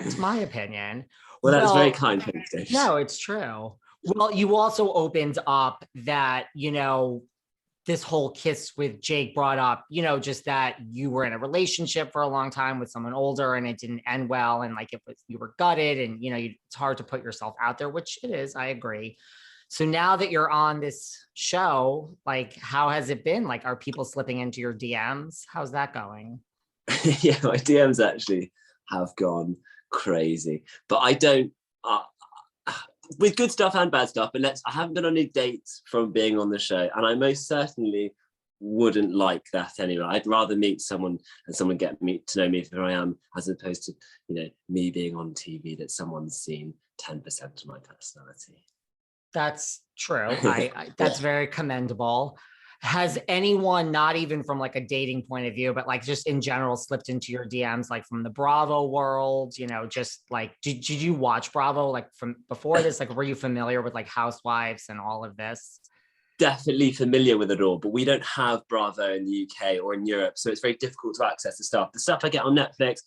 It's my opinion. Well, that's very Well, kind, thanks, Dave. no, it's true. Well, you also opened up that, this whole kiss with Jake brought up, just that you were in a relationship for a long time with someone older and it didn't end well. And like, you were gutted and, it's hard to put yourself out there, which it is. I agree. So now that you're on this show, like, how has it been? Like, are people slipping into your DMs? How's that going? Yeah, my DMs actually have gone crazy, but I don't, with good stuff and bad stuff, but I haven't been on any dates from being on the show, and I most certainly wouldn't like that anyway. I'd rather meet someone and someone get me to know me for who I am, as opposed to, me being on TV that someone's seen 10% of my personality. That's true. That's very commendable. Has anyone, not even from like a dating point of view, but like just in general, slipped into your DMs, like from the Bravo world, just like, did you watch Bravo like from before this? Like, were you familiar with like Housewives and all of this? Definitely familiar with it all, but we don't have Bravo in the UK or in Europe, so it's very difficult to access the stuff. The stuff I get on Netflix,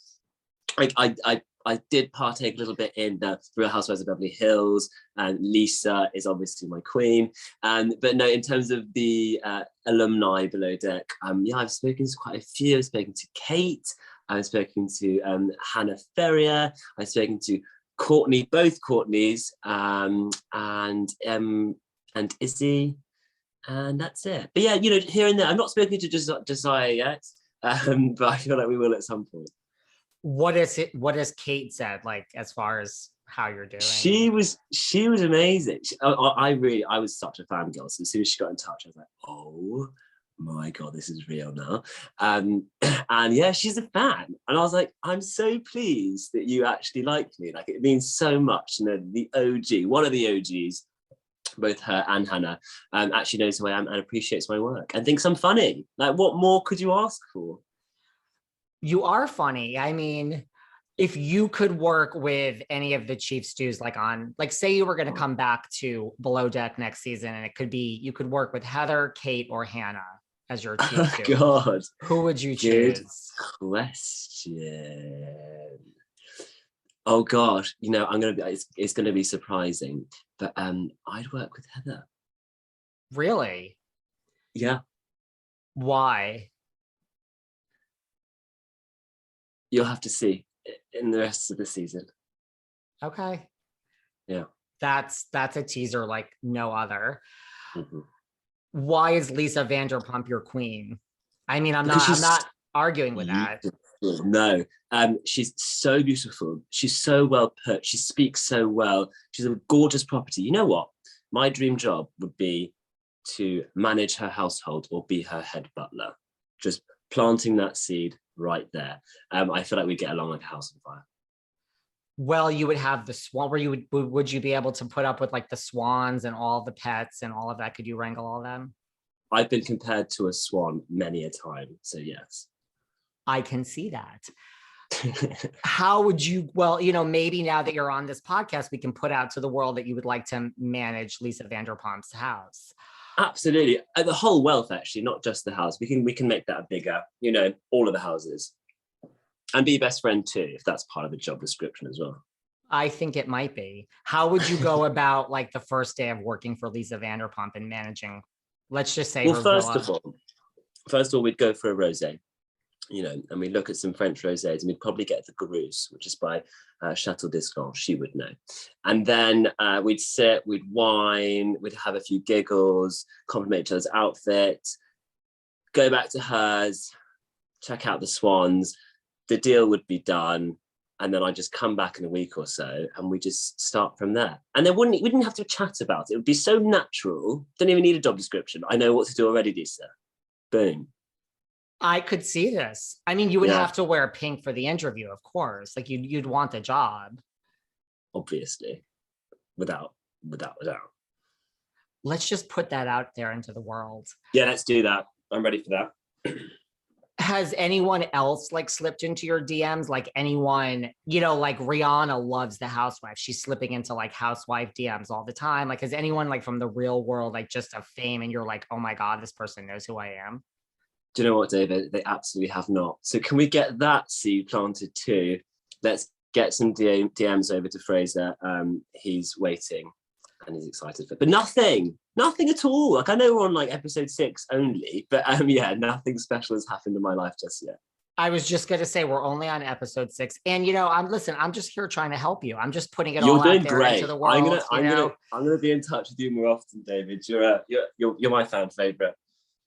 I did partake a little bit in the Real Housewives of Beverly Hills, and Lisa is obviously my queen. But no, in terms of the alumni below deck, I've spoken to quite a few. I've spoken to Kate, I've spoken to Hannah Ferrier, I've spoken to Courtney, both Courtneys, and Izzy, and that's it. But yeah, here and there. I'm not spoken to Josiah yet, but I feel like we will at some point. What has Kate said, like, as far as how you're doing? She was amazing. I was such a fangirl. So as soon as she got in touch, I was like, oh my God, this is real now. And yeah, she's a fan. And I was like, I'm so pleased that you actually like me. Like, it means so much. The OG, one of the OGs, both her and Hannah, actually knows who I am and appreciates my work and thinks I'm funny. Like, what more could you ask for? You are funny. I mean, if you could work with any of the chief stews, like say you were going to come back to Below Deck next season, and it could be, you could work with Heather, Kate, or Hannah as your chief stew. God, who would you choose? Good question. Oh God, it's gonna be surprising, but I'd work with Heather. Really? Yeah. Why? You'll have to see in the rest of the season. Okay. Yeah. That's a teaser like no other. Mm-hmm. Why is Lisa Vanderpump your queen? I mean, I'm not arguing with that. No, she's so beautiful. She's so well put. She speaks so well. She's a gorgeous property. You know what? My dream job would be to manage her household or be her head butler. Just planting that seed right there. I feel like we'd get along like a house on fire. Well, you would have the swan, where would you be able to put up with like the swans and all the pets and all of that? Could you wrangle all of them? I've been compared to a swan many a time, so yes. I can see that. How would you, well, maybe now that you're on this podcast, we can put out to the world that you would like to manage Lisa Vanderpump's house. Absolutely. The whole wealth, actually, not just the house. We can make that bigger, all of the houses. And be best friend too, if that's part of the job description as well. I think it might be. How would you go about like the first day of working for Lisa Vanderpump and managing, let's just say, well, first of all, we'd go for a rosé, and we'd look at some French rosés, and we'd probably get the Garous, which is by Chateau d'Escange. She would know. And then we'd sit, we'd wine, we'd have a few giggles, compliment each other's outfit, go back to hers, check out the swans. The deal would be done, and then I'd just come back in a week or so, and we just start from there. And then we didn't have to chat about it. It would be so natural. Don't even need a job description. I know what to do already, Lisa. Boom. I could see this. I mean, you would have to wear pink for the interview, of course. Like you'd want the job. Obviously, without a doubt. Let's just put that out there into the world. Yeah, let's do that. I'm ready for that. Has anyone else like slipped into your DMs? Like anyone, like Rihanna loves the Housewives. She's slipping into like housewife DMs all the time. Like, has anyone like from the real world, like just of fame, and you're like, oh my God, this person knows who I am? Do you know what, David? They absolutely have not. So can we get that seed planted too? Let's get some DMs over to Fraser. He's waiting and he's excited for it. But nothing at all. Like, I know we're on like episode 6 only, but yeah, nothing special has happened in my life just yet. I was just going to say we're only on episode 6, and I'm just here trying to help you. I'm just putting it all out there into the world. I'm gonna be in touch with you more often, David. You're my fan favorite.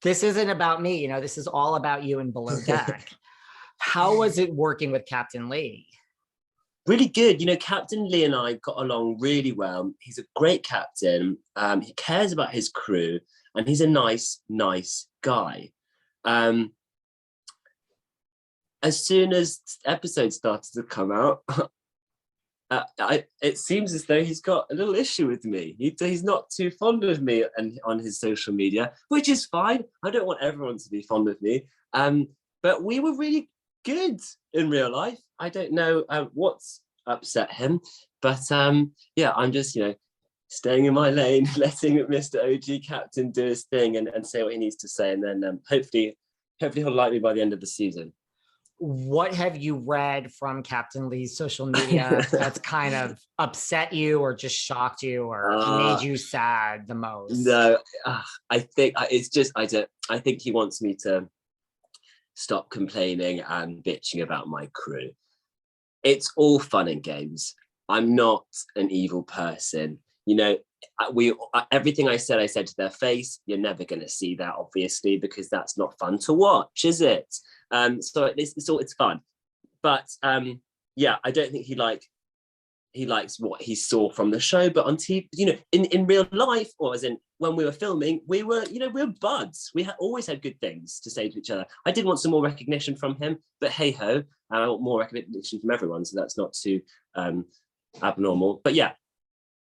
This isn't about me, this is all about you and Below Deck. How was it working with Captain Lee? Really good. Captain Lee and I got along really well. He's a great captain. He cares about his crew, and he's a nice guy. As soon as episodes started to come out, it seems as though he's got a little issue with me. He's not too fond of me and on his social media, which is fine. I don't want everyone to be fond of me. But we were really good in real life. I don't know what's upset him, but yeah, I'm just staying in my lane, letting Mr. OG Captain do his thing and say what he needs to say, and then hopefully he'll like me by the end of the season. What have you read from Captain Lee's social media that's kind of upset you or just shocked you or made you sad the most? No, I think it's just, I think he wants me to stop complaining and bitching about my crew. It's all fun and games. I'm not an evil person. Everything I said to their face. You're never going to see that, obviously, because that's not fun to watch, is it? So it's fun, but yeah, I don't think he likes what he saw from the show. But on TV, in real life, or as in when we were filming, we were buds. We always had good things to say to each other. I did want some more recognition from him, but hey ho, I want more recognition from everyone, so that's not too abnormal. But yeah,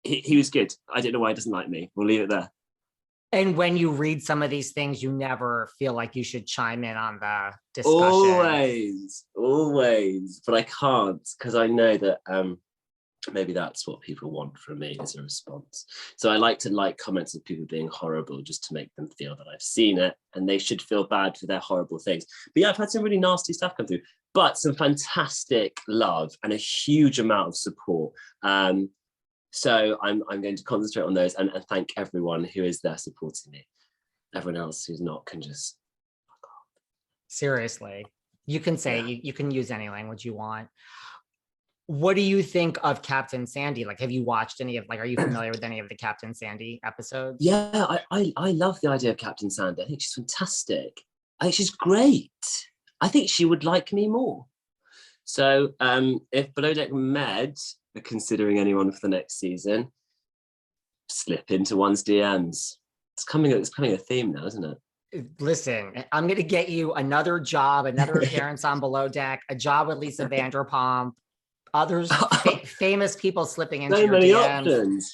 he was good. I don't know why he doesn't like me. We'll leave it there. And when you read some of these things, you never feel like you should chime in on the discussion. Always. But I can't, because I know that maybe that's what people want from me as a response. So I like to like comments of people being horrible just to make them feel that I've seen it and they should feel bad for their horrible things. But yeah, I've had some really nasty stuff come through, but some fantastic love and a huge amount of support. So I'm going to concentrate on those and thank everyone who is there supporting me. Everyone else who's not can just fuck off. Seriously, you can say, you can use any language you want. What do you think of Captain Sandy? Like, have you watched any of, are you familiar with any of the Captain Sandy episodes? Yeah, I love the idea of Captain Sandy. I think she's fantastic. I think she's great. I think she would like me more. So if Below Deck Med are considering anyone for the next season, slip into one's DMs. It's coming a theme now, isn't it? Listen, I'm going to get you another job, another appearance on Below Deck, a job with Lisa Vanderpump, others, famous people slipping into your DMs. Options.